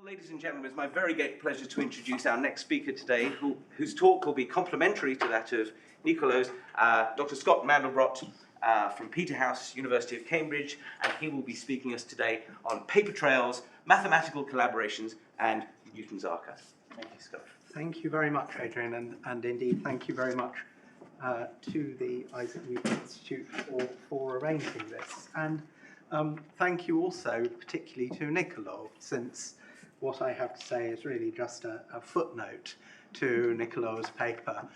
Ladies and gentlemen, it's my very great pleasure to introduce our next speaker today, whose talk will be complementary to that of Nicolo's, Dr. Scott Mandelbrote from Peterhouse, University of Cambridge, and he will be speaking us today on paper trails, mathematical collaborations, and Newton's archive. Thank you, Scott. Thank you very much, Adrian, and indeed thank you very much to the Isaac Newton Institute for arranging this. And thank you also particularly to Nicolo, since what I have to say is really just a footnote to Nicolo's paper,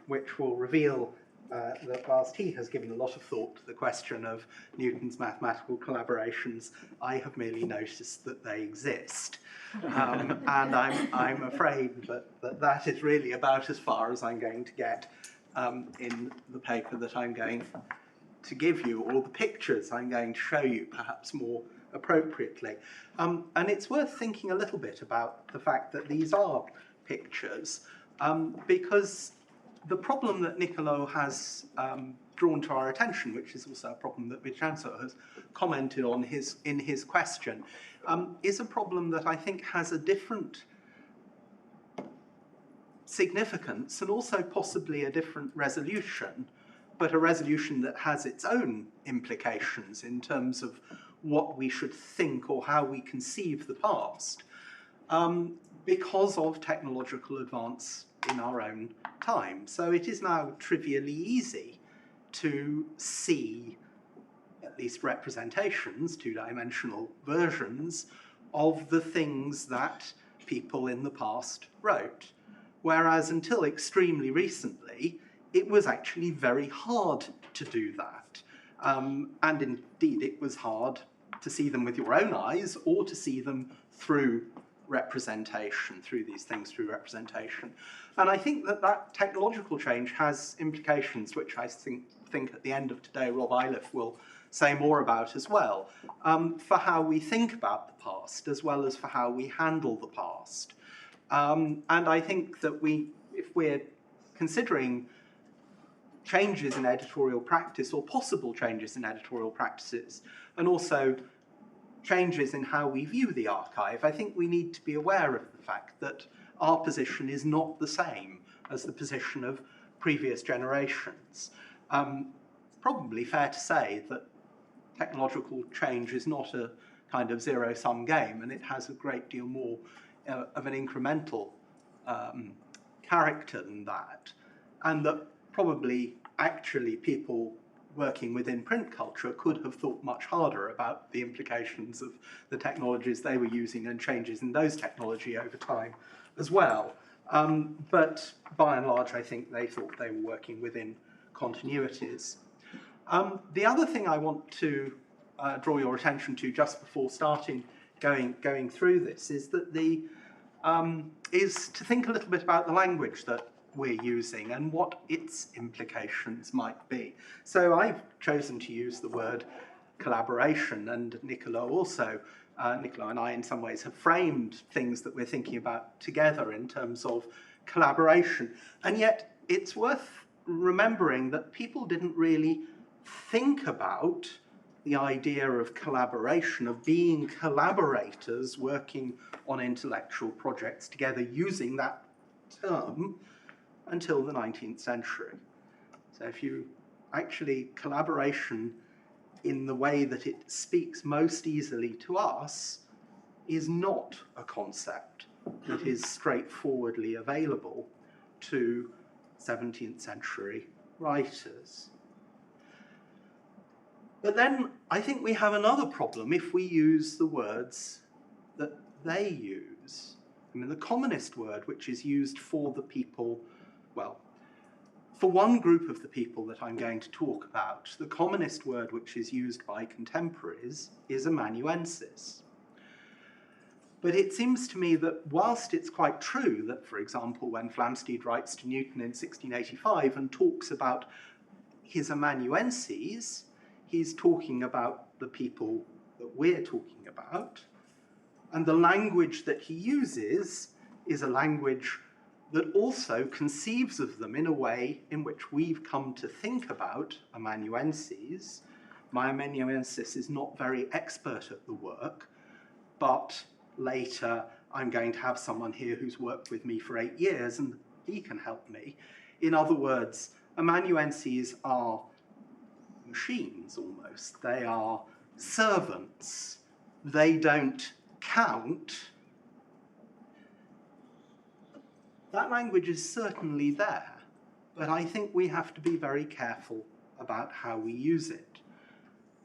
which will reveal that whilst he has given a lot of thought to the question of Newton's mathematical collaborations, I have merely noticed that they exist. And I'm afraid that is really about as far as I'm going to get in the paper that I'm going to give you, or the pictures I'm going to show you, perhaps more appropriately. And it's worth thinking a little bit about the fact that these are pictures, because the problem that Nicolo has drawn to our attention, which is also a problem that Vincenzo has commented on in his question, is a problem that I think has a different significance and also possibly a different resolution, but a resolution that has its own implications in terms of what we should think or how we conceive the past, because of technological advance in our own time. So it is now trivially easy to see at least representations, two-dimensional versions, of the things that people in the past wrote. Whereas until extremely recently, it was actually very hard to do that. And indeed, it was hard to see them with your own eyes or to see them through representation, through these things through representation. And I think that technological change has implications, which I think at the end of today, Rob Iliff will say more about as well, for how we think about the past, as well as for how we handle the past. And I think that if we're considering changes in editorial practice, or possible changes in editorial practices, and also changes in how we view the archive, I think we need to be aware of the fact that our position is not the same as the position of previous generations. Probably fair to say that technological change is not a kind of zero-sum game, and it has a great deal more of an incremental character than that, and that probably actually people working within print culture could have thought much harder about the implications of the technologies they were using and changes in those technology over time as well. But by and large, I think they thought they were working within continuities. The other thing I want to draw your attention to just before starting going through this is that is to think a little bit about the language that we're using and what its implications might be. So I've chosen to use the word collaboration, and Nicolo also. Nicolo and I in some ways have framed things that we're thinking about together in terms of collaboration. And yet it's worth remembering that people didn't really think about the idea of collaboration, of being collaborators working on intellectual projects together using that term until the 19th century. So if you actually, collaboration in the way that it speaks most easily to us is not a concept that is straightforwardly available to 17th century writers. But then I think we have another problem if we use the words that they use. I mean, the commonest word which is used for the people, well, for one group of the people that I'm going to talk about, the commonest word which is used by contemporaries is amanuensis. But it seems to me that whilst it's quite true that, for example, when Flamsteed writes to Newton in 1685 and talks about his amanuenses, he's talking about the people that we're talking about, and the language that he uses is a language that also conceives of them in a way in which we've come to think about amanuenses. My amanuensis is not very expert at the work, but later I'm going to have someone here who's worked with me for 8 years and he can help me. In other words, amanuenses are machines almost. They are servants. They don't count. That language is certainly there, but I think we have to be very careful about how we use it.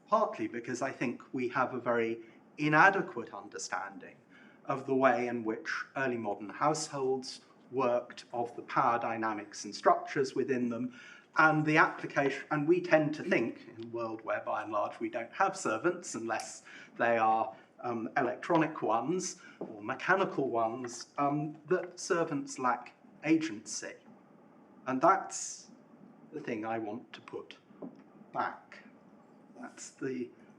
Partly because I think we have a very inadequate understanding of the way in which early modern households worked, of the power dynamics and structures within them, and the application, and we tend to think, in a world where by and large we don't have servants unless they are electronic ones or mechanical ones, that servants lack agency. And that's the thing I want to put back. That's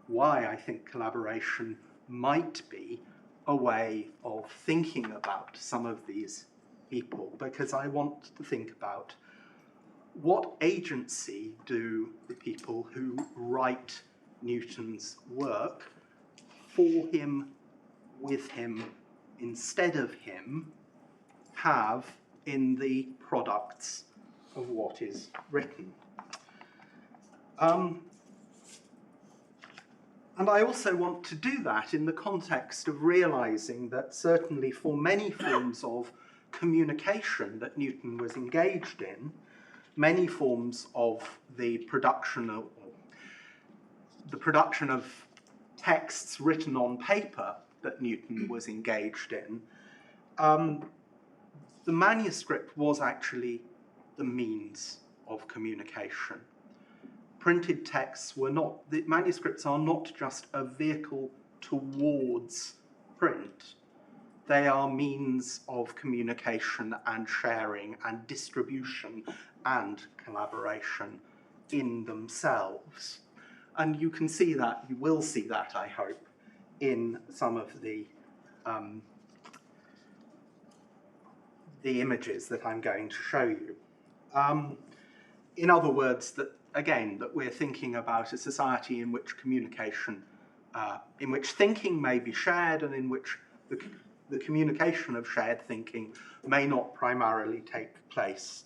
why I think collaboration might be a way of thinking about some of these people, because I want to think about what agency do the people who write Newton's work for him, with him, instead of him, have in the products of what is written. And I also want to do that in the context of realizing that certainly for many forms of communication that Newton was engaged in, many forms of the production of texts written on paper that Newton was engaged in, the manuscript was actually the means of communication. Printed texts were not, the manuscripts are not just a vehicle towards print. They are means of communication and sharing and distribution and collaboration in themselves. And you can see that, you will see that, I hope, in some of the images that I'm going to show you. In other words, that again, that we're thinking about a society in which communication, in which thinking may be shared and in which the communication of shared thinking may not primarily take place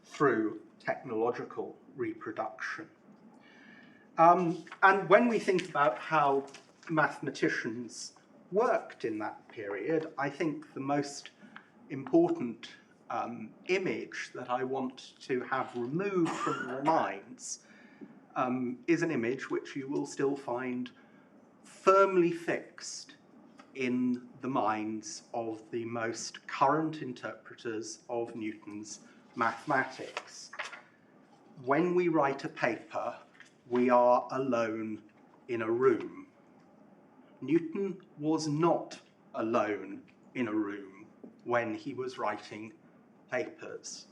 through technological reproduction. And when we think about how mathematicians worked in that period, I think the most important image that I want to have removed from your minds is an image which you will still find firmly fixed in the minds of the most current interpreters of Newton's mathematics. When we write a paper, we are alone in a room. Newton was not alone in a room when he was writing papers.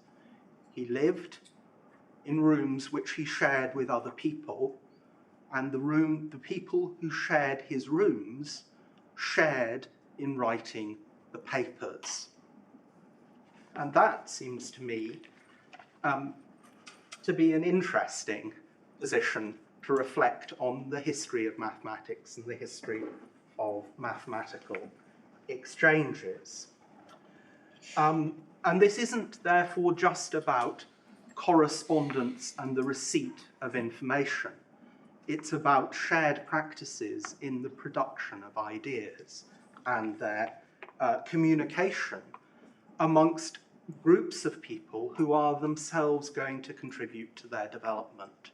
He lived in rooms which he shared with other people, and the people who shared his rooms shared in writing the papers. And that seems to me to be an interesting position to reflect on the history of mathematics and the history of mathematical exchanges. And this isn't therefore just about correspondence and the receipt of information. It's about shared practices in the production of ideas and their communication amongst groups of people who are themselves going to contribute to their development.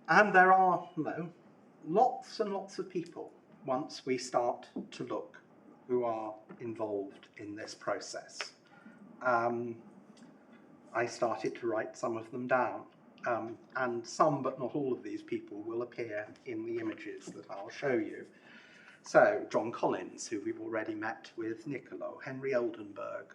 And there are lots and lots of people, once we start to look, who are involved in this process. I started to write some of them down, and some, but not all of these people, will appear in the images that I'll show you. So, John Collins, who we've already met with Niccolo, Henry Oldenburg,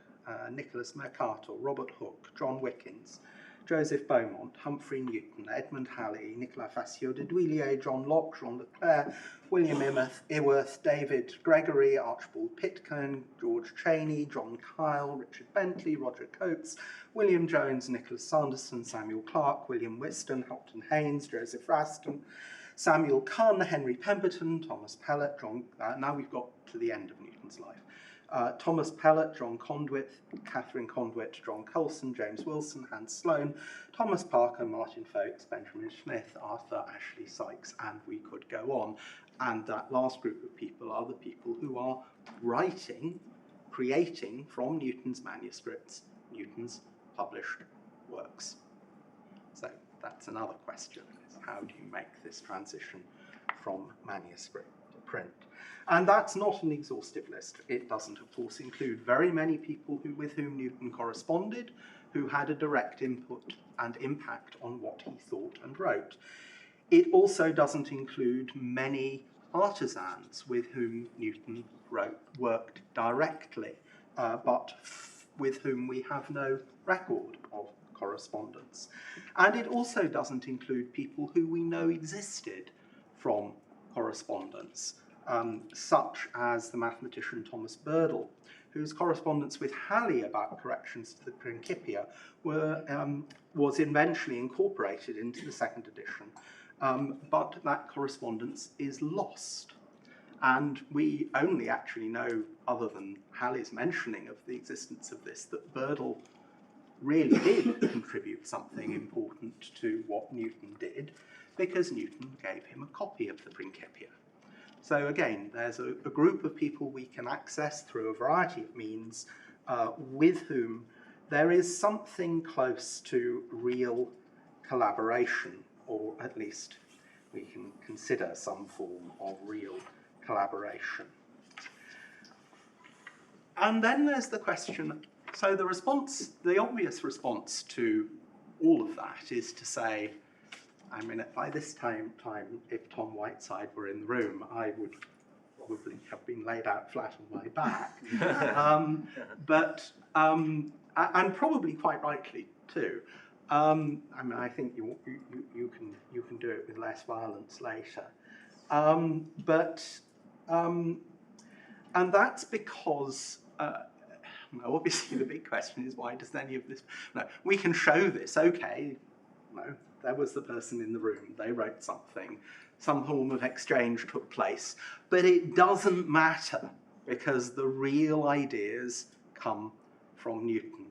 Nicholas Mercator, Robert Hooke, John Wickins, Joseph Beaumont, Humphrey Newton, Edmund Halley, Nicolas Facio de Duillier, John Locke, Jean Leclerc, William Iworth, David Gregory, Archibald Pitcairn, George Cheney, John Kyle, Richard Bentley, Roger Coates, William Jones, Nicholas Sanderson, Samuel Clarke, William Whiston, Houghton Haynes, Joseph Raston, Samuel Cunn, Henry Pemberton, Thomas Pellet, now we've got to the end of Newton's life. Thomas Pellet, John Conduit, Catherine Conduit, John Colson, James Wilson, Hans Sloane, Thomas Parker, Martin Folkes, Benjamin Smith, Arthur Ashley Sykes, and we could go on. And that last group of people are the people who are writing, creating from Newton's manuscripts, Newton's published works. So that's another question, is how do you make this transition from manuscript to print? And that's not an exhaustive list. It doesn't, of course, include very many people with whom Newton corresponded, who had a direct input and impact on what he thought and wrote. It also doesn't include many artisans with whom Newton worked directly, but with whom we have no record of correspondence. And it also doesn't include people who we know existed from correspondence, such as the mathematician Thomas Birdell, whose correspondence with Halley about corrections to the Principia was eventually incorporated into the second edition, but that correspondence is lost. And we only actually know, other than Halley's mentioning of the existence of this, that Birdell really did contribute something important to what Newton did, because Newton gave him a copy of the Principia. So again, there's a group of people we can access through a variety of means with whom there is something close to real collaboration, or at least we can consider some form of real collaboration. And then there's the question, so the obvious response to all of that is to say, I mean, by this time, if Tom Whiteside were in the room, I would probably have been laid out flat on my back. And probably quite rightly too. I mean, I think you can do it with less violence later. And that's because, obviously the big question is, why does any of this, no, we can show this, okay, no, there was the person in the room, they wrote something, some form of exchange took place, but it doesn't matter because the real ideas come from Newton.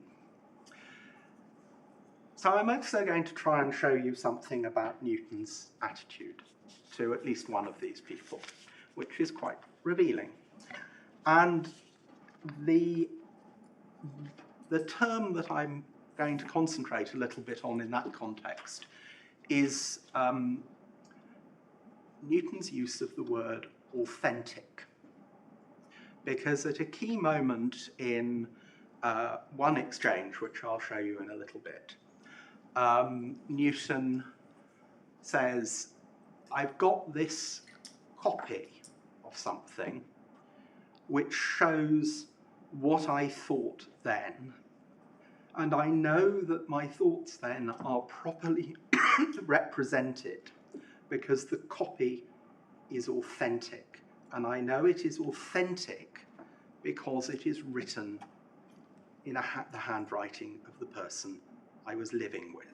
So I'm also going to try and show you something about Newton's attitude to at least one of these people, which is quite revealing. And the term that I'm going to concentrate a little bit on in that context is Newton's use of the word authentic. Because at a key moment in one exchange, which I'll show you in a little bit, Newton says, I've got this copy of something which shows what I thought then, and I know that my thoughts then are properly represented because the copy is authentic, and I know it is authentic because it is written in the handwriting of the person I was living with.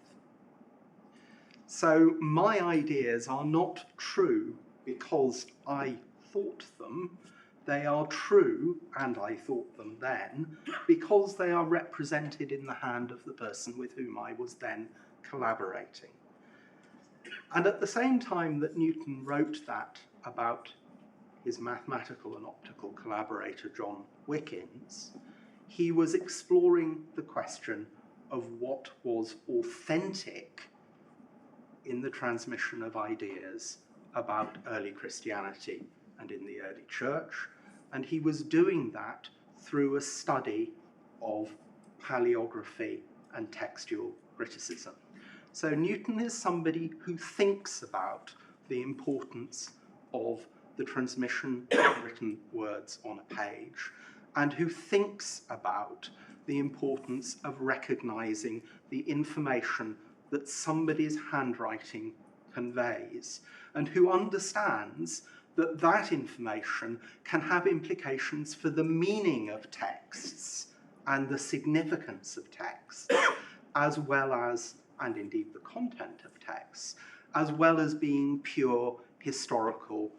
So my ideas are not true because I thought them. They are true, and I thought them then, because they are represented in the hand of the person with whom I was then collaborating. And at the same time that Newton wrote that about his mathematical and optical collaborator, John Wickins, he was exploring the question of what was authentic in the transmission of ideas about early Christianity and in the early church, and he was doing that through a study of paleography and textual criticism. So Newton is somebody who thinks about the importance of the transmission of written words on a page, and who thinks about the importance of recognizing the information that somebody's handwriting conveys, and who understands that that information can have implications for the meaning of texts and the significance of texts, as well as, and indeed the content of texts, as well as being pure historical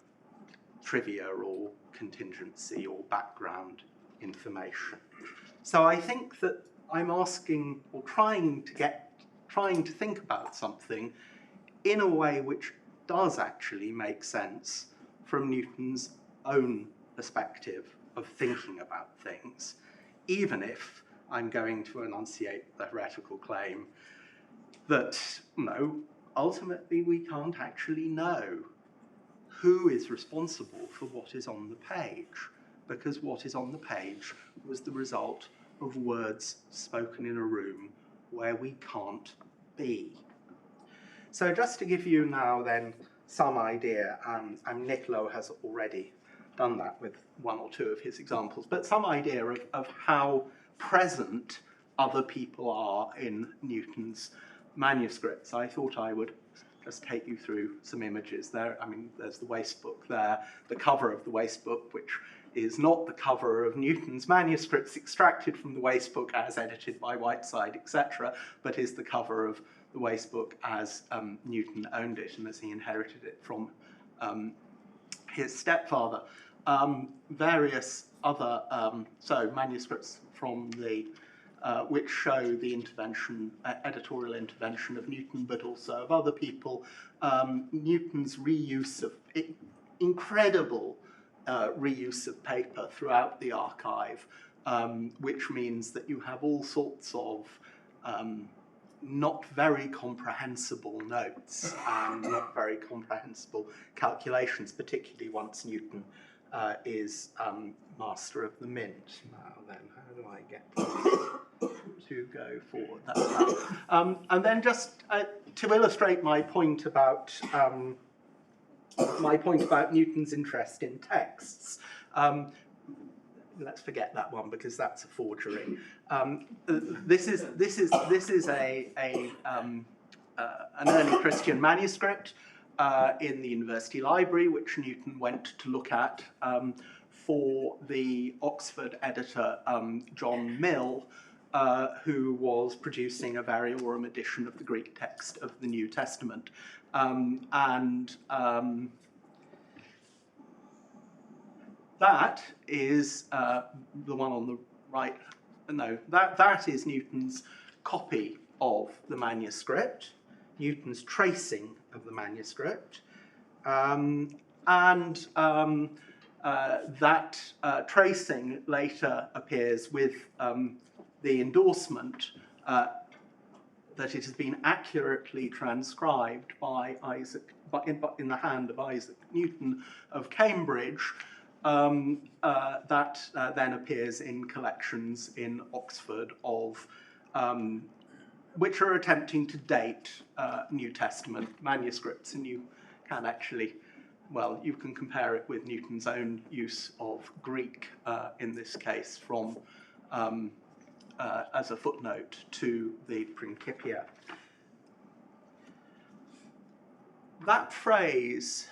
trivia or contingency or background information. So I think that I'm asking or trying to think about something in a way which does actually make sense from Newton's own perspective of thinking about things, even if I'm going to enunciate the heretical claim that, ultimately we can't actually know who is responsible for what is on the page, because what is on the page was the result of words spoken in a room where we can't be. So just to give you now then some idea, and Niccolo has already done that with one or two of his examples, but some idea of how present other people are in Newton's manuscripts. I thought I would just take you through some images there. I mean, there's the waste book there, the cover of the waste book, which is not the cover of Newton's manuscripts extracted from the waste book as edited by Whiteside, etc., but is the cover of the waste book as Newton owned it and as he inherited it from his stepfather. Various other manuscripts from the which show the editorial intervention of Newton, but also of other people. Newton's reuse of incredible reuse of paper throughout the archive, which means that you have all sorts of not very comprehensible notes and not very comprehensible calculations, particularly once Newton is master of the mint. Now then, how do I get to go forward? That's that. And then just to illustrate my point about Newton's interest in texts. Let's forget that one because that's a forgery. This is an early Christian manuscript in the university library, which Newton went to look at for the Oxford editor John Mill, who was producing a variorum edition of the Greek text of the New Testament, that is the one on the right. No, that is Newton's copy of the manuscript, Newton's tracing of the manuscript, that tracing later appears with the endorsement that it has been accurately transcribed by in the hand of Isaac Newton of Cambridge. That then appears in collections in Oxford of which are attempting to date New Testament manuscripts, and you can actually, well, you can compare it with Newton's own use of Greek in this case from as a footnote to the Principia. That phrase,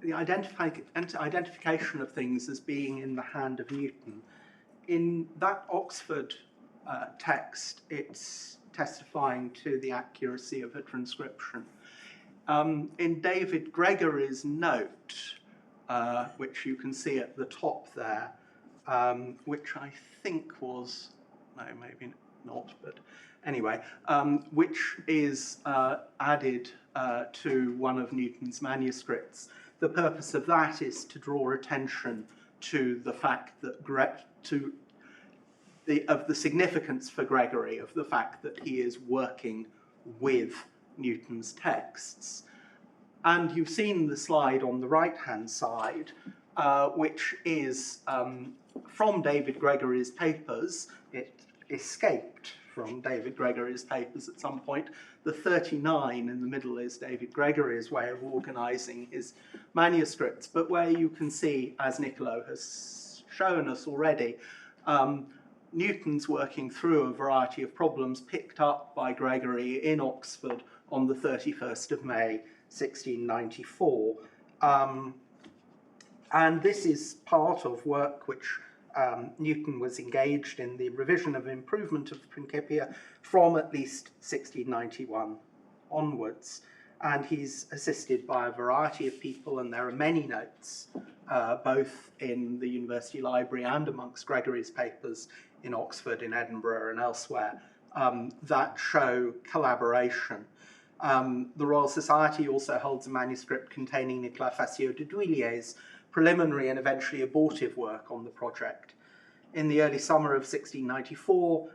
the identification of things as being in the hand of Newton, in that Oxford text, it's testifying to the accuracy of a transcription. In David Gregory's note, which you can see at the top there, which I think was, no, maybe not, but anyway, which is added to one of Newton's manuscripts. The purpose of that is to draw attention to the fact that of the significance for Gregory of the fact that he is working with Newton's texts. And you've seen the slide on the right-hand side, which is from David Gregory's papers. It escaped from David Gregory's papers at some point. The 39 in the middle is David Gregory's way of organising his manuscripts, but where you can see, as Niccolo has shown us already, Newton's working through a variety of problems picked up by Gregory in Oxford on the 31st of May, 1694. And this is part of work which Newton was engaged in the revision of improvement of the Principia from at least 1691 onwards. And he's assisted by a variety of people, and there are many notes, both in the university library and amongst Gregory's papers in Oxford, in Edinburgh, and elsewhere, that show collaboration. The Royal Society also holds a manuscript containing Nicolas Facio de Duilier's preliminary and eventually abortive work on the project. In the early summer of 1694,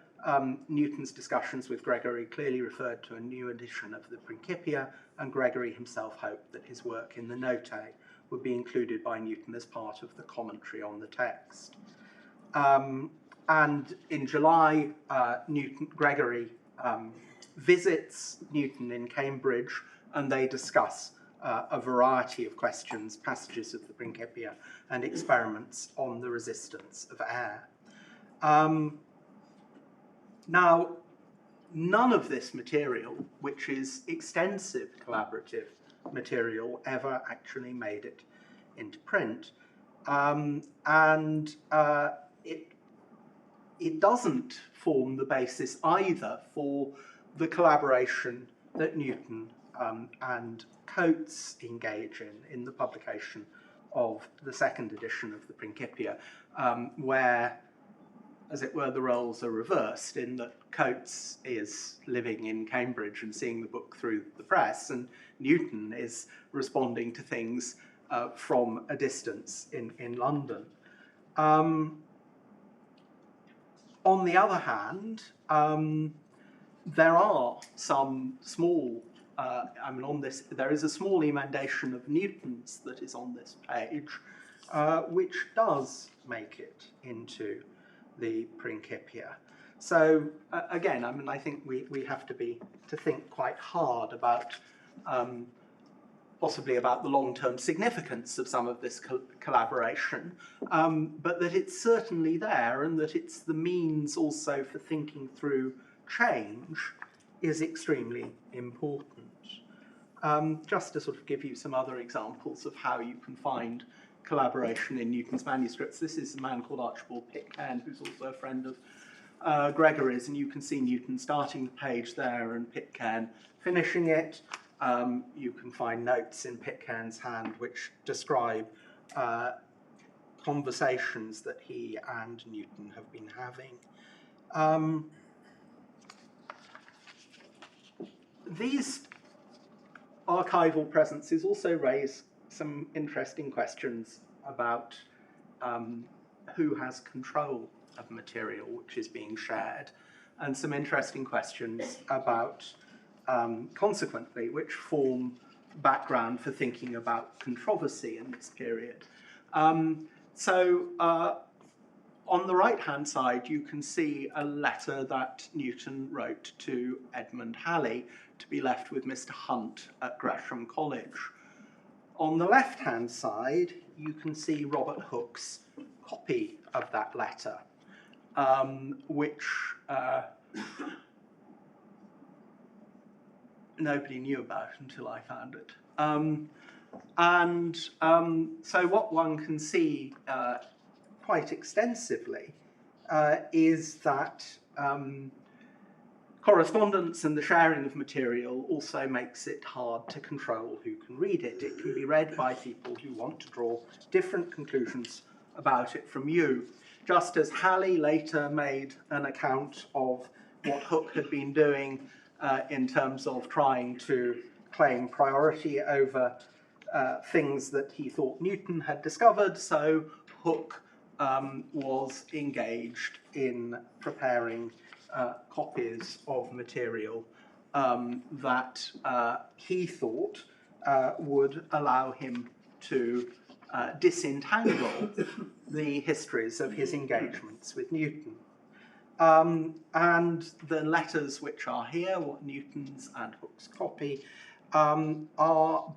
Newton's discussions with Gregory clearly referred to a new edition of the Principia, and Gregory himself hoped that his work in the Notae would be included by Newton as part of the commentary on the text. And in July, Gregory visits Newton in Cambridge, and they discuss a variety of questions, passages of the Principia, and experiments on the resistance of air. Now, none of this material, which is extensive collaborative material, ever actually made it into print. It doesn't form the basis either for the collaboration that Newton and Coates engage in the publication of the second edition of the Principia, where, as it were, the roles are reversed, in that Coates is living in Cambridge and seeing the book through the press, and Newton is responding to things from a distance in London. On the other hand, there are some small, there is a small emendation of Newton's that is on this page, which does make it into the Principia. So again, I think we have to think quite hard about possibly about the long-term significance of some of this collaboration, but that it's certainly there, and that it's the means also for thinking through change is extremely important. Just to sort of give you some other examples of how you can find collaboration in Newton's manuscripts. This is a man called Archibald Pitcairn, who's also a friend of Gregory's, and you can see Newton starting the page there and Pitcairn finishing it. You can find notes in Pitcairn's hand which describe conversations that he and Newton have been having. These archival presences also raise some interesting questions about who has control of material which is being shared, and some interesting questions about, consequently, which form background for thinking about controversy in this period. On the right-hand side, you can see a letter that Newton wrote to Edmund Halley to be left with Mr. Hunt at Gresham College. On the left-hand side, you can see Robert Hooke's copy of that letter, which nobody knew about until I found it. So what one can see quite extensively is that correspondence and the sharing of material also makes it hard to control who can read it. It can be read by people who want to draw different conclusions about it from you. Just as Halley later made an account of what Hooke had been doing in terms of trying to claim priority over things that he thought Newton had discovered, so Hooke was engaged in preparing copies of material that he thought would allow him to disentangle the histories of his engagements with Newton. And the letters which are here, what Newton's and Hooke's copy, are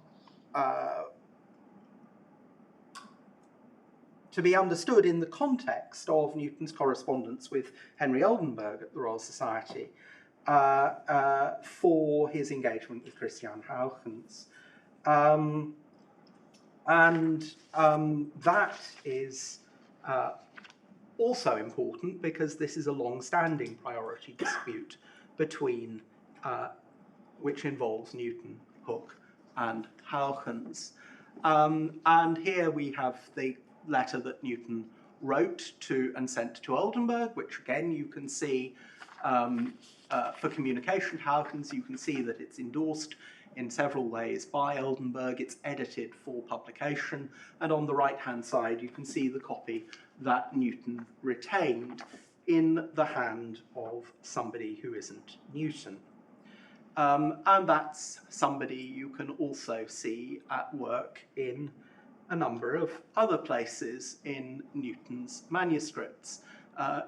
to be understood in the context of Newton's correspondence with Henry Oldenburg at the Royal Society for his engagement with Christian Huygens. That is Also important because this is a long-standing priority dispute between, which involves Newton, Hooke, and Huygens. And here we have the letter that Newton wrote to and sent to Oldenburg, which again you can see for communication. Huygens, you can see that it's endorsed in several ways by Oldenburg. It's edited for publication, and on the right-hand side you can see the copy that Newton retained in the hand of somebody who isn't Newton. And that's somebody you can also see at work in a number of other places in Newton's manuscripts,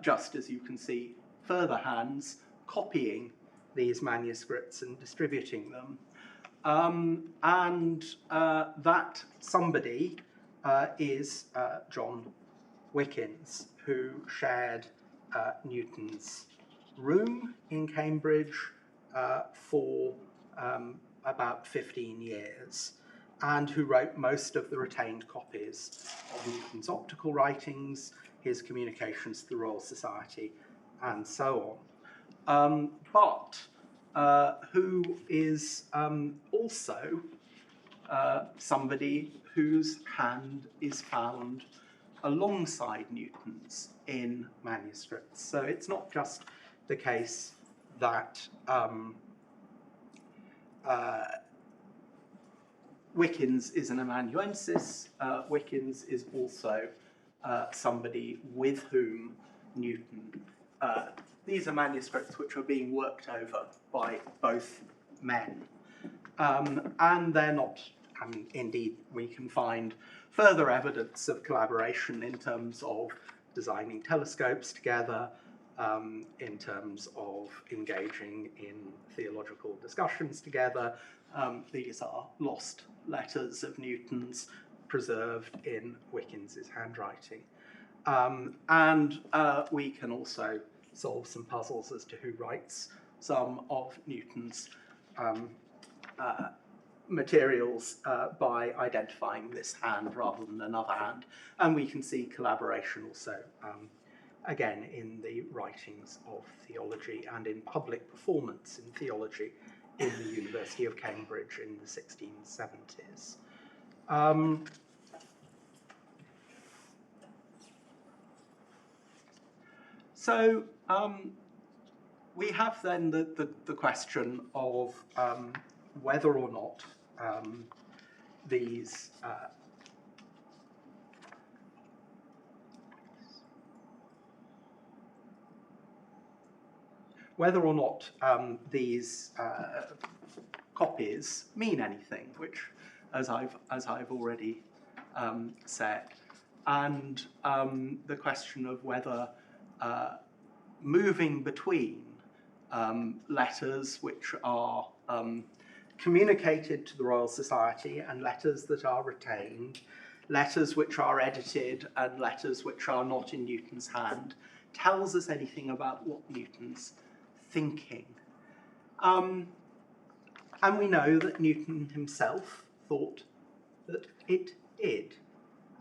just as you can see further hands copying these manuscripts and distributing them. That somebody is John Wickins, who shared Newton's room in Cambridge for about 15 years, and who wrote most of the retained copies of Newton's optical writings, his communications to the Royal Society, and so on. Who is also somebody whose hand is found alongside Newton's in manuscripts. So it's not just the case that Wickins is an amanuensis. Wickins is also somebody with whom Newton, these are manuscripts which are being worked over by both men. And they're not, indeed we can find further evidence of collaboration in terms of designing telescopes together, in terms of engaging in theological discussions together. These are lost letters of Newton's preserved in Wickins's handwriting. We can also solve some puzzles as to who writes some of Newton's materials by identifying this hand rather than another hand. And we can see collaboration also, again, in the writings of theology and in public performance in theology in the University of Cambridge in the 1670s. We have then the question of whether or not these copies mean anything, which, as I've already said, and the question of whether moving between letters which are communicated to the Royal Society and letters that are retained, letters which are edited and letters which are not in Newton's hand, tells us anything about what Newton's thinking. And we know that Newton himself thought that it did.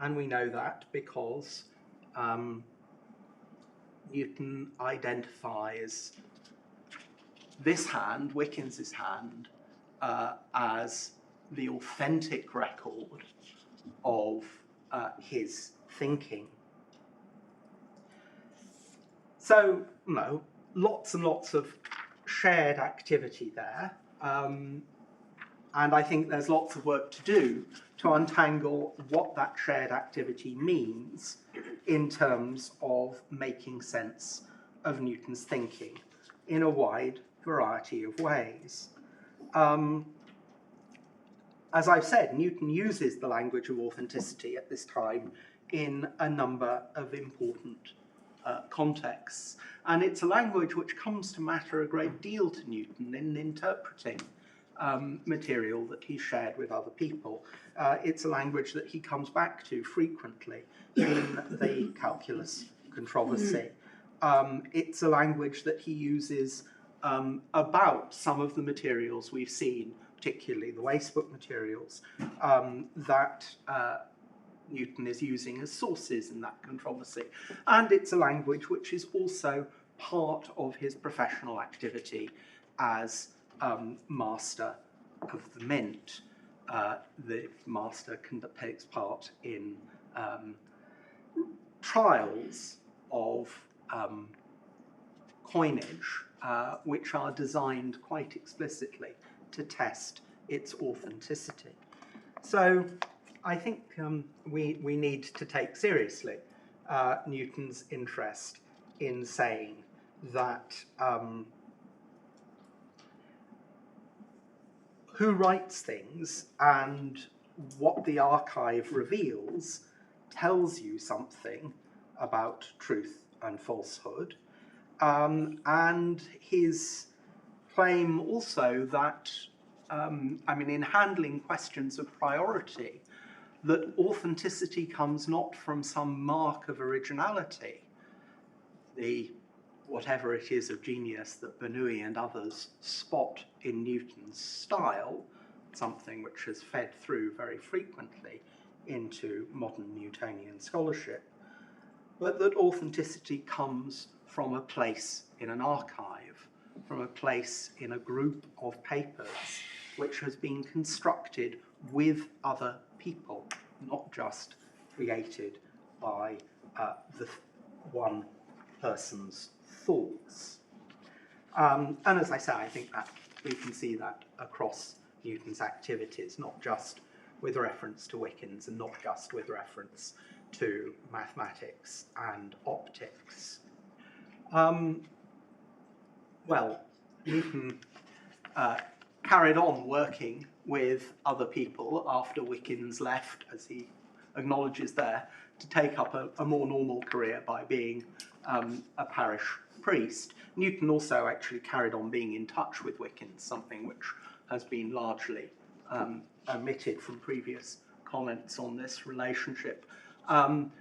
And we know that because Newton identifies this hand, Wickins's hand, as the authentic record of his thinking. So, lots and lots of shared activity there. And I think there's lots of work to do to untangle what that shared activity means in terms of making sense of Newton's thinking in a wide variety of ways. As I've said, Newton uses the language of authenticity at this time in a number of important contexts. And it's a language which comes to matter a great deal to Newton in interpreting material that he shared with other people. It's a language that he comes back to frequently in the calculus controversy. It's a language that he uses about some of the materials we've seen, particularly the wastebook materials, that Newton is using as sources in that controversy. And it's a language which is also part of his professional activity as Master of the Mint. The Master takes part in trials of coinage which are designed quite explicitly to test its authenticity. So I think we need to take seriously Newton's interest in saying that who writes things and what the archive reveals tells you something about truth and falsehood. And his claim also that, in handling questions of priority, that authenticity comes not from some mark of originality, whatever it is of genius that Bernoulli and others spot in Newton's style, something which has fed through very frequently into modern Newtonian scholarship, but that authenticity comes from a place in an archive, from a place in a group of papers which has been constructed with other people, not just created by the one person's thoughts. And as I say, I think that we can see that across Newton's activities, not just with reference to Wickins and not just with reference to mathematics and optics. Well, Newton carried on working with other people after Wickins left, as he acknowledges there, to take up a more normal career by being a parish priest. Newton also actually carried on being in touch with Wickins, something which has been largely omitted from previous comments on this relationship. On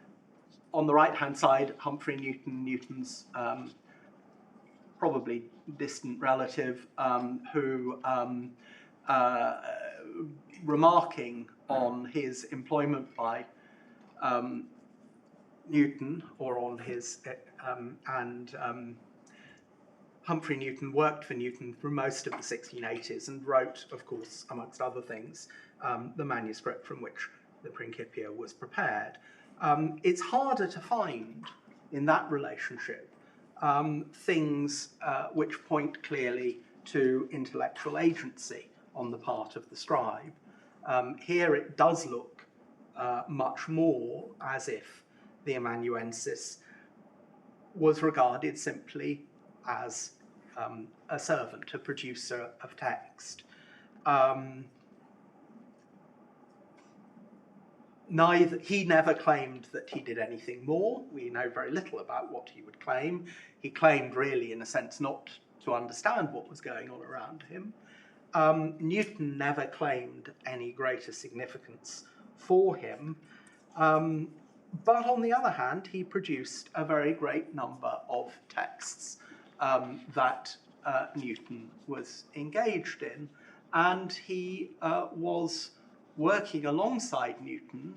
the right-hand side, Humphrey Newton, Newton's probably distant relative, who, remarking on his employment by Newton, or on his, Humphrey Newton worked for Newton for most of the 1680s and wrote, of course, amongst other things, the manuscript from which the Principia was prepared. It's harder to find in that relationship things which point clearly to intellectual agency on the part of the scribe. Here it does look much more as if the amanuensis was regarded simply as a servant, a producer of text. He never claimed that he did anything more. We know very little about what he would claim. He claimed really, in a sense, not to understand what was going on around him. Newton never claimed any greater significance for him. But on the other hand, he produced a very great number of texts that Newton was engaged in, and he was working alongside Newton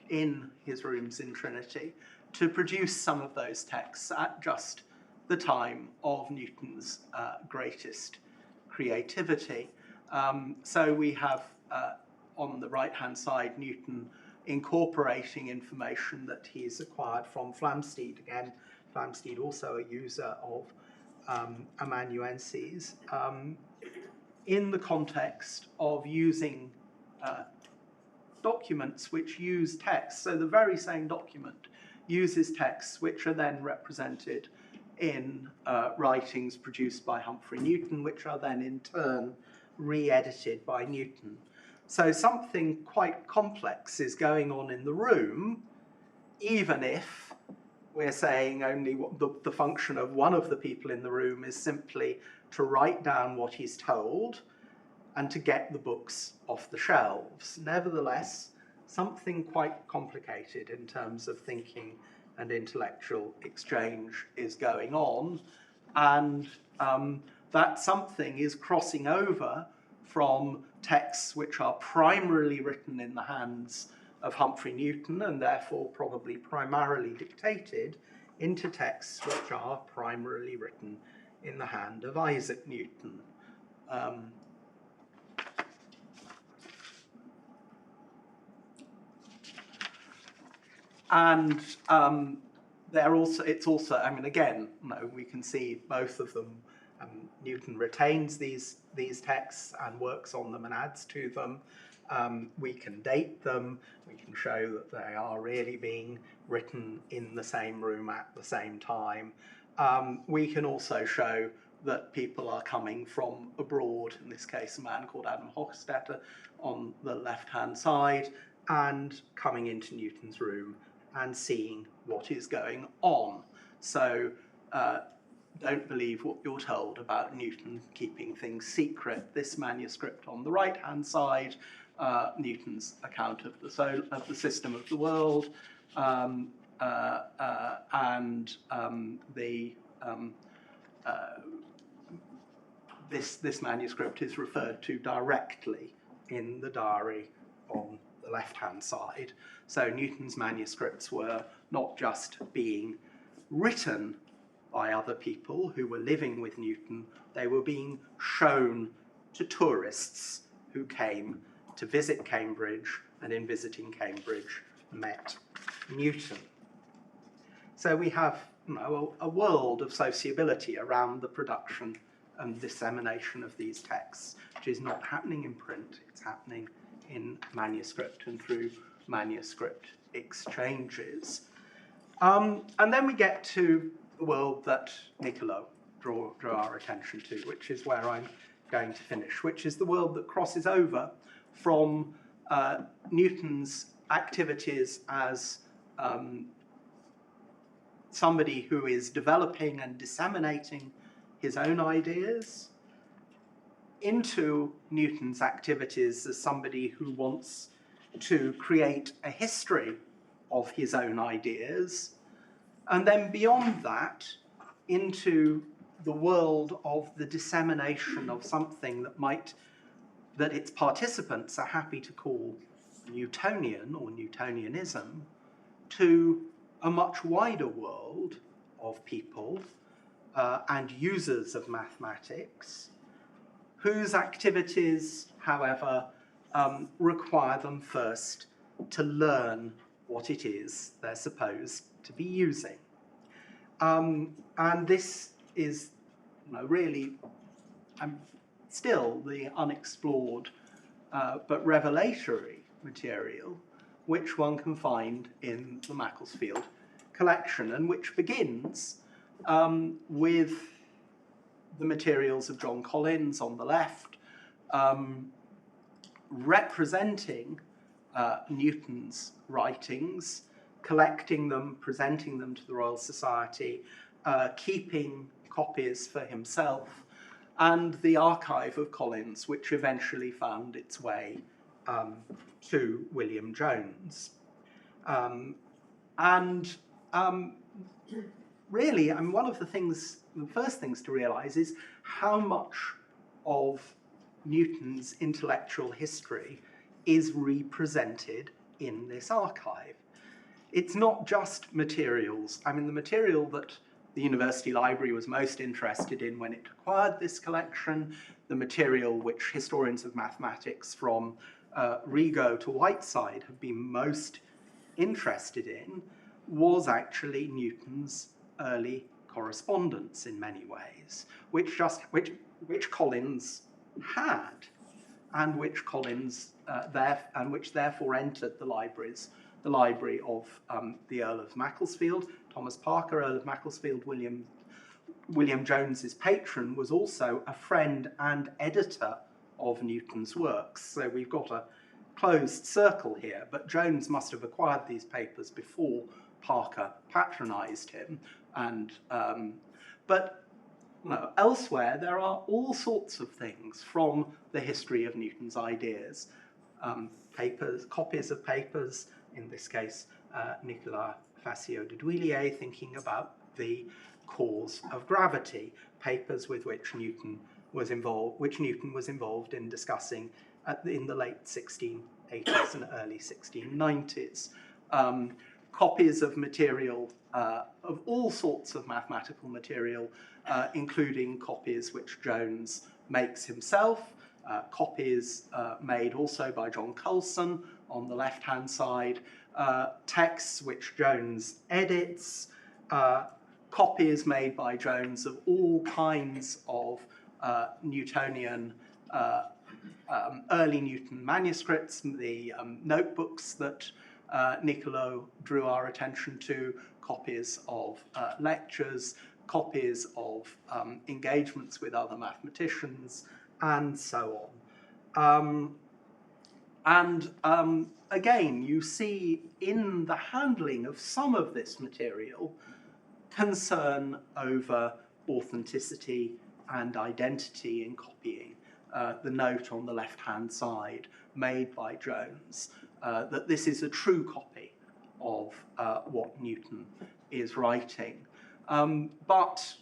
in his rooms in Trinity to produce some of those texts at just the time of Newton's greatest creativity. So we have on the right-hand side Newton incorporating information that he's acquired from Flamsteed. Again, Flamsteed also a user of amanuenses, in the context of using documents which use text. So the very same document uses texts which are then represented in writings produced by Humphrey Newton, which are then in turn re-edited by Newton. So something quite complex is going on in the room, even if we're saying only the function of one of the people in the room is simply to write down what he's told and to get the books off the shelves. Nevertheless, something quite complicated in terms of thinking and intellectual exchange is going on, and that something is crossing over from texts which are primarily written in the hands of Humphrey Newton, and therefore probably primarily dictated into texts which are primarily written in the hand of Isaac Newton. It's also, I mean, again, we can see both of them. Newton retains these texts and works on them and adds to them. We can date them. We can show that they are really being written in the same room at the same time. We can also show that people are coming from abroad, in this case a man called Adam Hochstetter on the left-hand side, and coming into Newton's room and seeing what is going on. So don't believe what you're told about Newton keeping things secret. This manuscript on the right-hand side, Newton's account of the system of the world, this manuscript is referred to directly in the diary on the left-hand side. So Newton's manuscripts were not just being written by other people who were living with Newton, they were being shown to tourists who came to visit Cambridge, and in visiting Cambridge met Newton. So we have a world of sociability around the production and dissemination of these texts, which is not happening in print, it's happening in manuscript and through manuscript exchanges. And then we get to the world that Niccolo drew our attention to, which is where I'm going to finish, which is the world that crosses over from Newton's activities as somebody who is developing and disseminating his own ideas into Newton's activities as somebody who wants to create a history of his own ideas, and then beyond that into the world of the dissemination of something that its participants are happy to call Newtonian or Newtonianism, to a much wider world of people and users of mathematics, whose activities, however, require them first to learn what it is they're supposed to be using. And this is really still the unexplored but revelatory material which one can find in the Macclesfield collection, and which begins with the materials of John Collins on the left, representing Newton's writings, collecting them, presenting them to the Royal Society, keeping copies for himself, and the archive of Collins, which eventually found its way to William Jones. Really, one of the first things to realise is how much of Newton's intellectual history is represented in this archive. It's not just materials. The material that the University Library was most interested in when it acquired this collection, the material which historians of mathematics from Rigaud to Whiteside have been most interested in, was actually Newton's early correspondence in many ways, which Collins had, and which Collins which therefore entered the library of the Earl of Macclesfield. Thomas Parker, Earl of Macclesfield, William Jones's patron, was also a friend and editor of Newton's works. So we've got a closed circle here, but Jones must have acquired these papers before Parker patronised him. But elsewhere, there are all sorts of things from the history of Newton's ideas. Copies of papers, in this case, Nicolas Facio de Duillier, thinking about the cause of gravity, papers with which Newton was involved in discussing in the late 1680s and early 1690s. Copies of material, of all sorts of mathematical material, including copies which Jones makes himself, copies made also by John Coulson on the left-hand side, texts which Jones edits, copies made by Jones of all kinds of Newtonian, early Newton manuscripts, the notebooks that Niccolo drew our attention to, copies of lectures, copies of engagements with other mathematicians, and so on. Again, you see in the handling of some of this material concern over authenticity and identity in copying. The note on the left-hand side made by Jones, that this is a true copy of what Newton is writing. But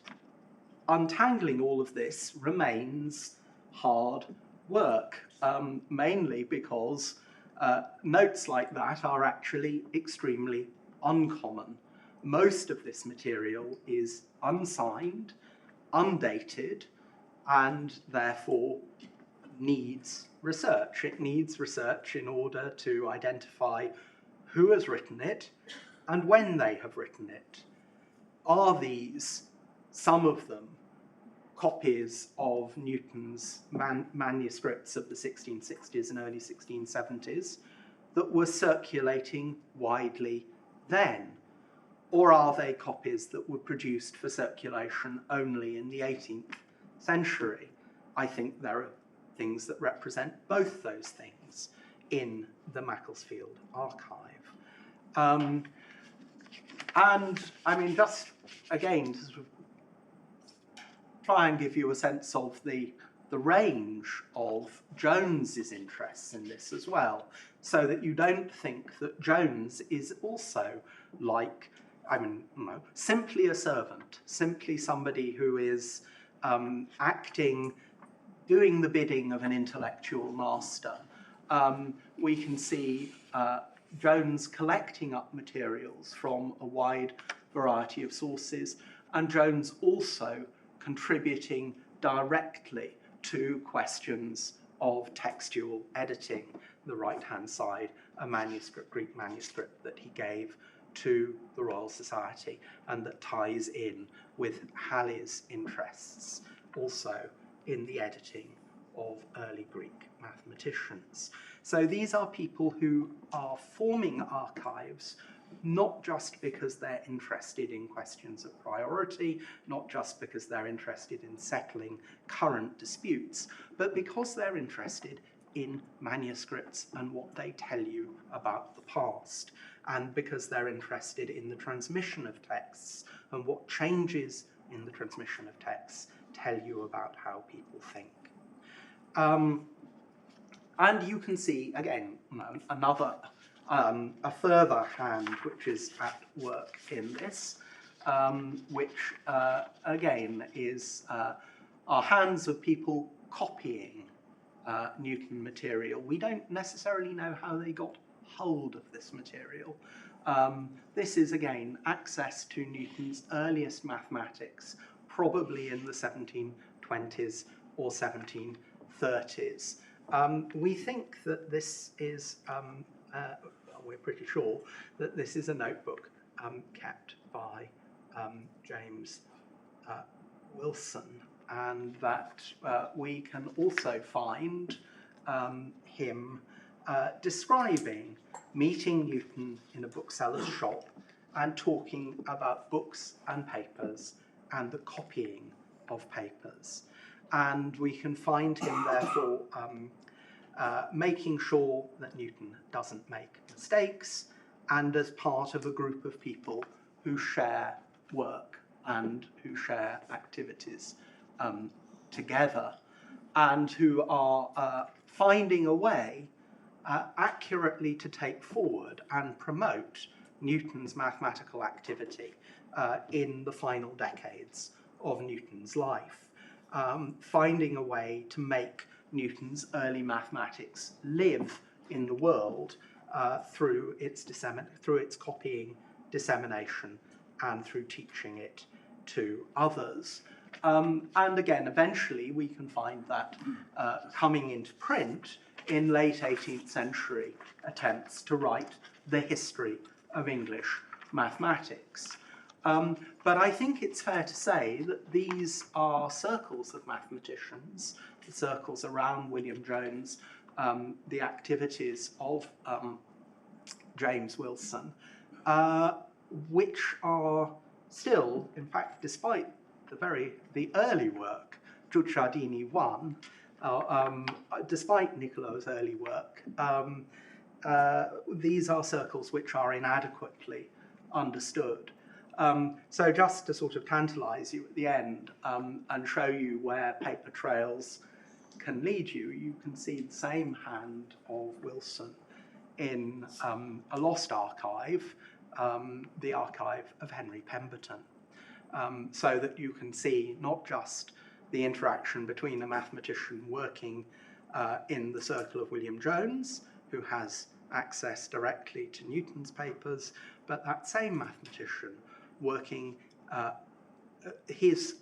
untangling all of this remains hard work, mainly because notes like that are actually extremely uncommon. Most of this material is unsigned, undated, and therefore needs research. It needs research in order to identify who has written it and when they have written it. Are these, some of them, copies of Newton's manuscripts of the 1660s and early 1670s that were circulating widely then? Or are they copies that were produced for circulation only in the 18th century? I think there are things that represent both those things in the Macclesfield archive. And I mean, just again, to sort of try and give you a sense of the range of Jones's interests in this as well, so that you don't think that Jones is also like, I mean, no, simply a servant, simply somebody who is acting, doing the bidding of an intellectual master. We can see Jones collecting up materials from a wide variety of sources, and Jones also contributing directly to questions of textual editing. The right-hand side, a manuscript, Greek manuscript that he gave to the Royal Society and that ties in with Halley's interests also in the editing of early Greek mathematicians. So these are people who are forming archives not just because they're interested in questions of priority, not just because they're interested in settling current disputes, but because they're interested in manuscripts and what they tell you about the past, and because they're interested in the transmission of texts and what changes in the transmission of texts tell you about how people think. And you can see, again, another, a further hand which is at work in this, which again is are hands of people copying Newton material. We don't necessarily know how they got hold of this material. This is, again, access to Newton's earliest mathematics, probably in the 1720s or 1730s. We think that this is, we're pretty sure that this is a notebook kept by James Wilson, and that we can also find him describing meeting Newton in a bookseller's shop and talking about books and papers and the copying of papers. And we can find him, therefore, making sure that Newton doesn't make mistakes, and as part of a group of people who share work and who share activities together, and who are finding a way accurately to take forward and promote Newton's mathematical activity in the final decades of Newton's life. Finding a way to make Newton's early mathematics live in the world through its copying, dissemination, and through teaching it to others. And again, eventually we can find that coming into print in late 18th century attempts to write the history of English mathematics. But I think it's fair to say that these are circles of mathematicians, the circles around William Jones, the activities of James Wilson, which are still, in fact, despite the early work, Giugiardini 1, despite Niccolò's early work, these are circles which are inadequately understood. So just to sort of tantalize you at the end and show you where paper trails can lead you, you can see the same hand of Wilson in a lost archive, the archive of Henry Pemberton, so that you can see not just the interaction between a mathematician working in the circle of William Jones, who has access directly to Newton's papers, but that same mathematician working his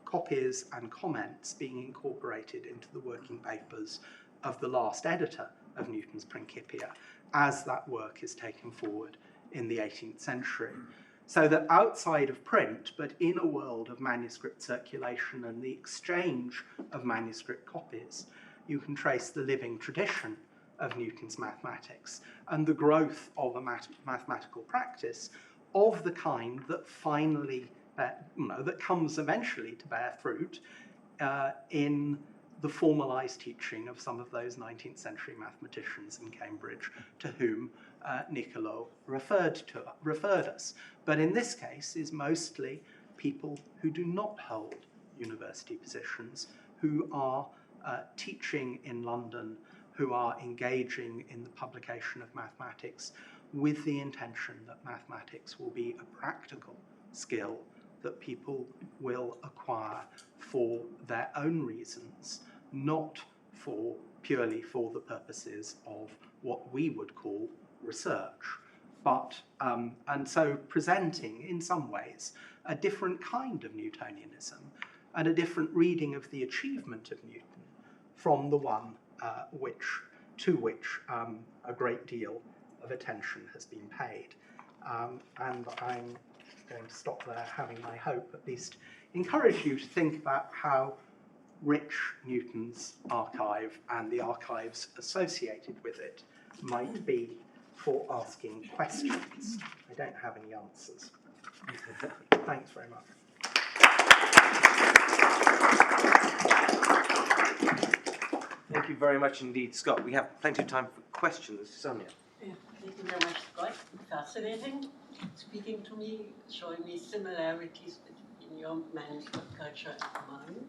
copies and comments being incorporated into the working papers of the last editor of Newton's Principia as that work is taken forward in the 18th century. So that outside of print, but in a world of manuscript circulation and the exchange of manuscript copies, you can trace the living tradition of Newton's mathematics and the growth of a mathematical practice of the kind that finally, that comes eventually to bear fruit in the formalized teaching of some of those 19th century mathematicians in Cambridge to whom Niccolò referred us. But in this case is mostly people who do not hold university positions, who are teaching in London, who are engaging in the publication of mathematics with the intention that mathematics will be a practical skill that people will acquire for their own reasons, not purely for the purposes of what we would call research, but and so presenting in some ways a different kind of Newtonianism and a different reading of the achievement of Newton from the one to which a great deal of attention has been paid. And I'm going to stop there, having, I hope, at least encourage you to think about how rich Newton's archive and the archives associated with it might be for asking questions. I don't have any answers. Thanks very much. Thank you very much indeed, Scott. We have plenty of time for questions. Sonia. Yeah, thank you very much, Scott. Fascinating. Speaking to me, showing me similarities between your manuscript culture and mine.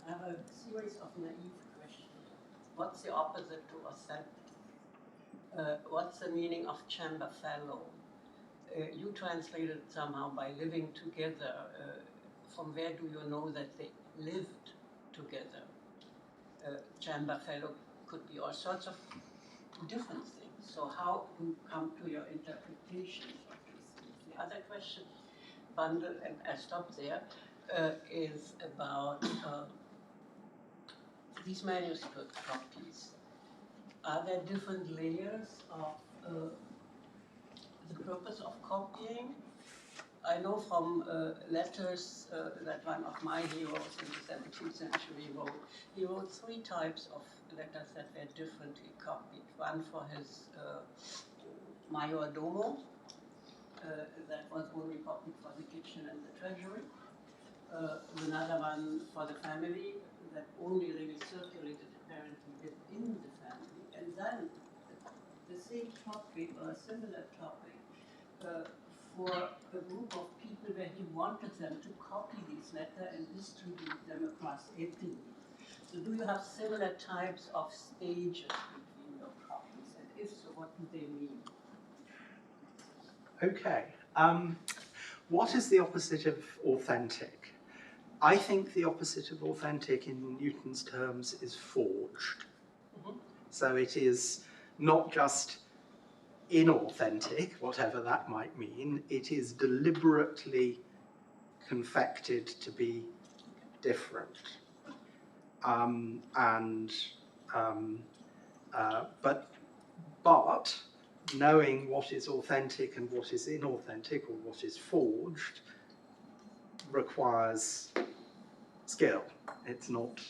I have a series of naive questions. What's the opposite to authentic? What's the meaning of chamber fellow? You translated somehow by living together. From where do you know that they lived together? Chamber fellow could be all sorts of different things. So how do you come to your interpretations of these things? The other question, bundle, and I stop there, is about these manuscript copies. Are there different layers of the purpose of copying? I know from letters that one of my heroes in the 17th century wrote. He wrote 3 types of letters that were differently copied. One for his major domo, that was only copied for the kitchen and the treasury. Another one for the family that only really circulated apparently within the family. And then the same topic or a similar topic for a group of people where he wanted them to copy these letters and distribute them across Italy. So do you have similar types of stages between your copies? And if so, what do they mean? Okay. What is the opposite of authentic? I think the opposite of authentic in Newton's terms is forged. So it is not just inauthentic, whatever that might mean, it is deliberately confected to be different. But knowing what is authentic and what is inauthentic, or what is forged, requires skill. It's not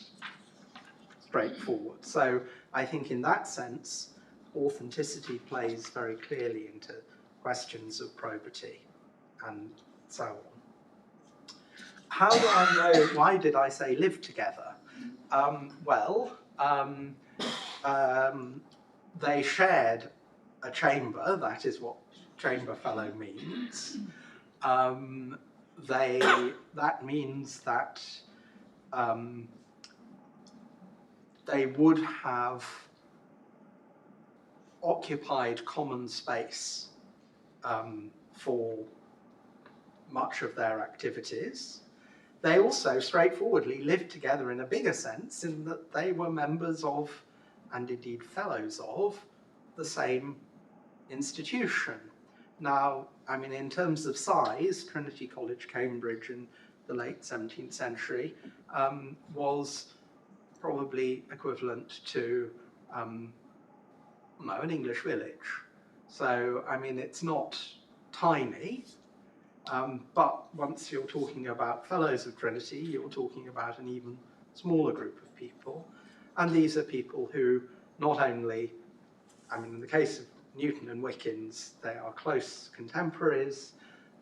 straightforward. So I think in that sense, authenticity plays very clearly into questions of probity and so on. How do I know, why did I say live together? They shared a chamber, that is what chamber fellow means. That means that they would have occupied common space for much of their activities. They also straightforwardly lived together in a bigger sense, in that they were members of, and indeed fellows of, the same institution. Now, I mean, in terms of size, Trinity College, Cambridge in the late 17th century was probably equivalent to an English village. So, I mean, it's not tiny, but once you're talking about fellows of Trinity, you're talking about an even smaller group of people. And these are people who not only, I mean, in the case of Newton and Wickins, they are close contemporaries,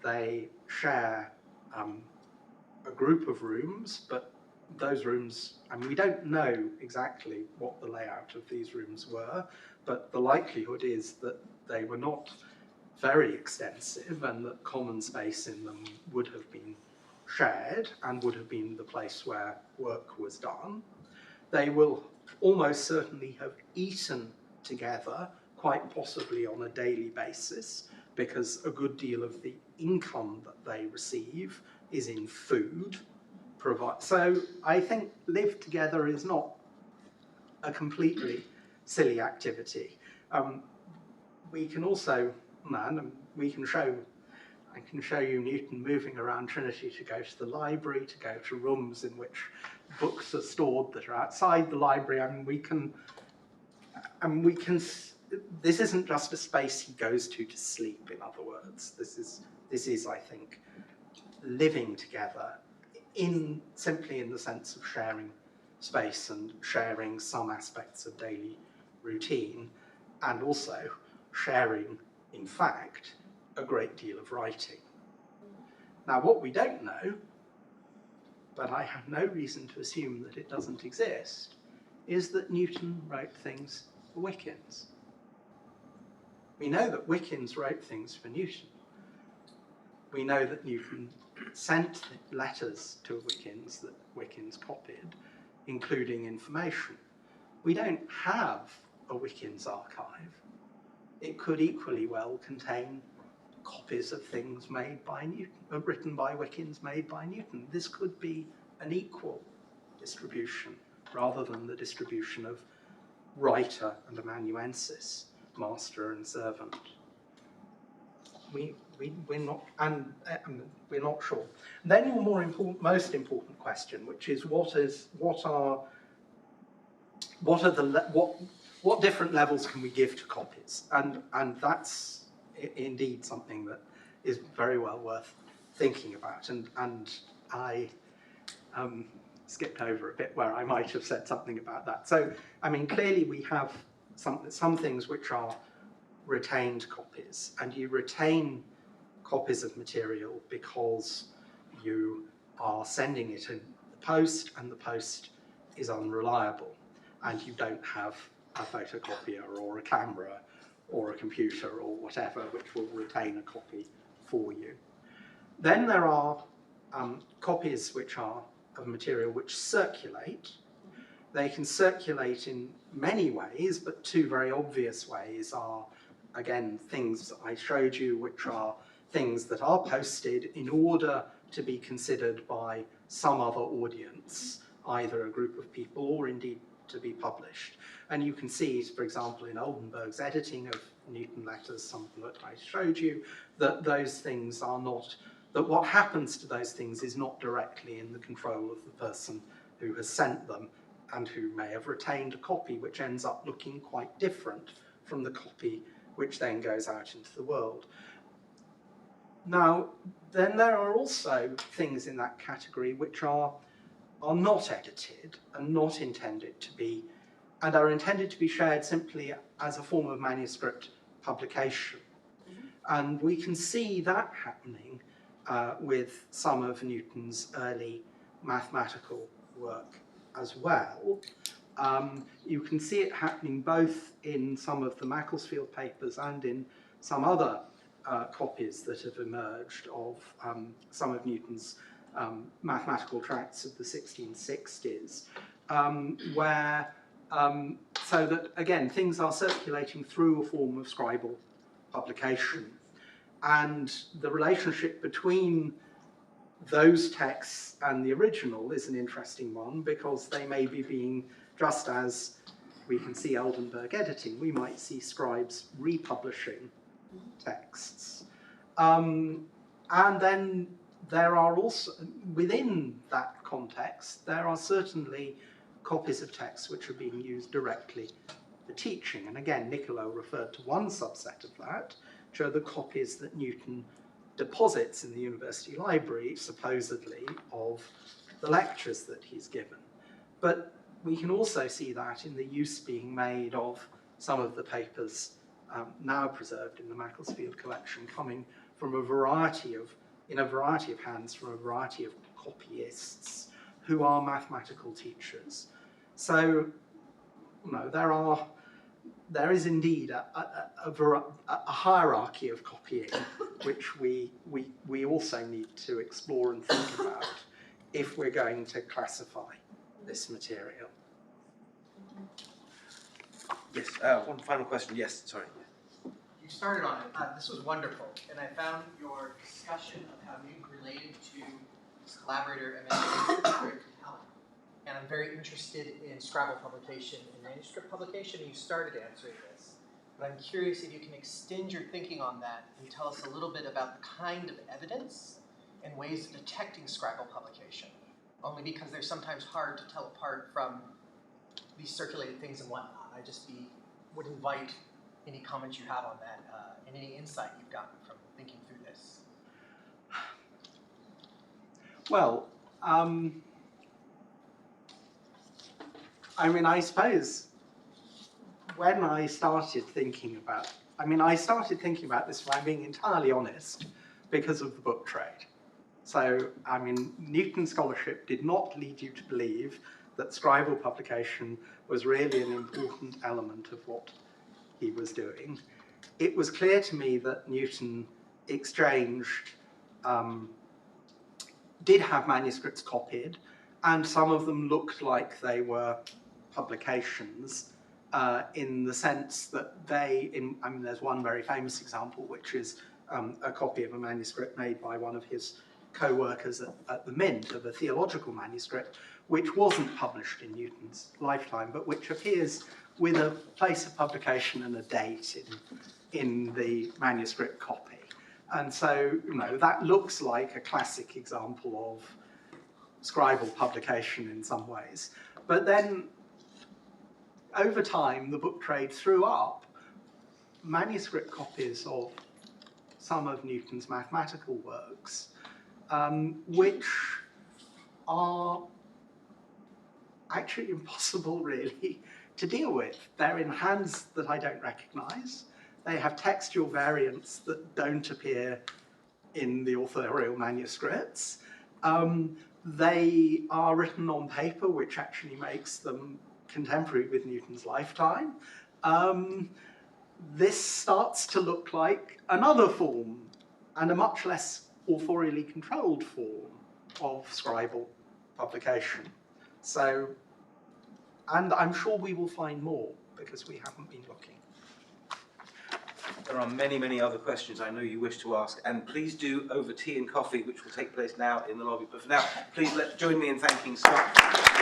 they share a group of rooms, but those rooms, I mean, we don't know exactly what the layout of these rooms were, but the likelihood is that they were not very extensive and that common space in them would have been shared and would have been the place where work was done. They will almost certainly have eaten together, quite possibly on a daily basis, because a good deal of the income that they receive is in food. So I think live together is not a completely silly activity. We can also, I can show you Newton moving around Trinity to go to the library, to go to rooms in which books are stored that are outside the library. I mean, this isn't just a space he goes to sleep, in other words. This is, I think, living together simply in the sense of sharing space and sharing some aspects of daily routine, and also sharing, in fact, a great deal of writing. Now, what we don't know, but I have no reason to assume that it doesn't exist, is that Newton wrote things for Wickins. We know that Wickins wrote things for Newton. We know that Newton sent letters to Wickins that Wickins copied, including information. We don't have a Wickins archive. It could equally well contain copies of things made by Newton, written by Wickins, made by Newton. This could be an equal distribution rather than the distribution of writer and amanuensis, master and servant. We're not, and we're not sure. Then your most important question, which is what different levels can we give to copies? And that's indeed something that is very well worth thinking about. And I skipped over a bit where I might have said something about that. So, I mean, clearly we have some things which are retained copies, and you retain copies of material because you are sending it in the post, and the post is unreliable, and you don't have a photocopier or a camera or a computer or whatever which will retain a copy for you. Then there are copies which are of material which circulate. They can circulate in many ways, but two very obvious ways are, again, things I showed you, which are things that are posted in order to be considered by some other audience, either a group of people or indeed to be published. And you can see, for example, in Oldenburg's editing of Newton letters, some of that I showed you, that those things are not, that what happens to those things is not directly in the control of the person who has sent them and who may have retained a copy which ends up looking quite different from the copy which then goes out into the world. Now, then there are also things in that category which are not edited and not intended to be, and are intended to be shared simply as a form of manuscript publication. And we can see that happening with some of Newton's early mathematical work as well. You can see it happening both in some of the Macclesfield papers and in some other copies that have emerged of some of Newton's mathematical tracts of the 1660s, where, so that, again, things are circulating through a form of scribal publication. And the relationship between those texts and the original is an interesting one, because they may be being, just as we can see Oldenburg editing, we might see scribes republishing texts. And then there are also, within that context, there are certainly copies of texts which are being used directly for teaching. And again, Niccolo referred to one subset of that, which are the copies that Newton deposits in the university library, supposedly, of the lectures that he's given. But we can also see that in the use being made of some of the papers now preserved in the Macclesfield collection, coming from a variety of, in a variety of hands, from a variety of copyists who are mathematical teachers. So, you know, there is indeed a hierarchy of copying which we also need to explore and think about if we're going to classify this material. Yes, one final question. Yes, sorry. You started on it. This was wonderful, and I found your discussion of how Newton related to his collaborator and manuscript very compelling. And I'm very interested in scribal publication and manuscript publication, and you started answering this. But I'm curious if you can extend your thinking on that and tell us a little bit about the kind of evidence and ways of detecting scribal publication. Only because they're sometimes hard to tell apart from these circulated things and whatnot. I just would invite any comments you have on that and any insight you've gotten from thinking through this. Well, I mean, I suppose when I started thinking about, I started thinking about this, if I'm being entirely honest, because of the book trade. So, I mean, Newton scholarship did not lead you to believe that scribal publication was really an important element of what he was doing. It was clear to me that Newton exchanged, did have manuscripts copied, and some of them looked like they were publications in the sense that there's one very famous example, which is a copy of a manuscript made by one of his co-workers at the Mint, of a theological manuscript, which wasn't published in Newton's lifetime, but which appears with a place of publication and a date in the manuscript copy. And so, you know, that looks like a classic example of scribal publication in some ways. But then, over time, the book trade threw up manuscript copies of some of Newton's mathematical works, which are actually impossible, really, to deal with. They're in hands that I don't recognize. They have textual variants that don't appear in the authorial manuscripts. They are written on paper, which actually makes them contemporary with Newton's lifetime. This starts to look like another form, and a much less authorially controlled form of scribal publication. So, and I'm sure we will find more, because we haven't been looking. There are many, many other questions I know you wish to ask, and please do over tea and coffee, which will take place now in the lobby. But for now, please join me in thanking Scott.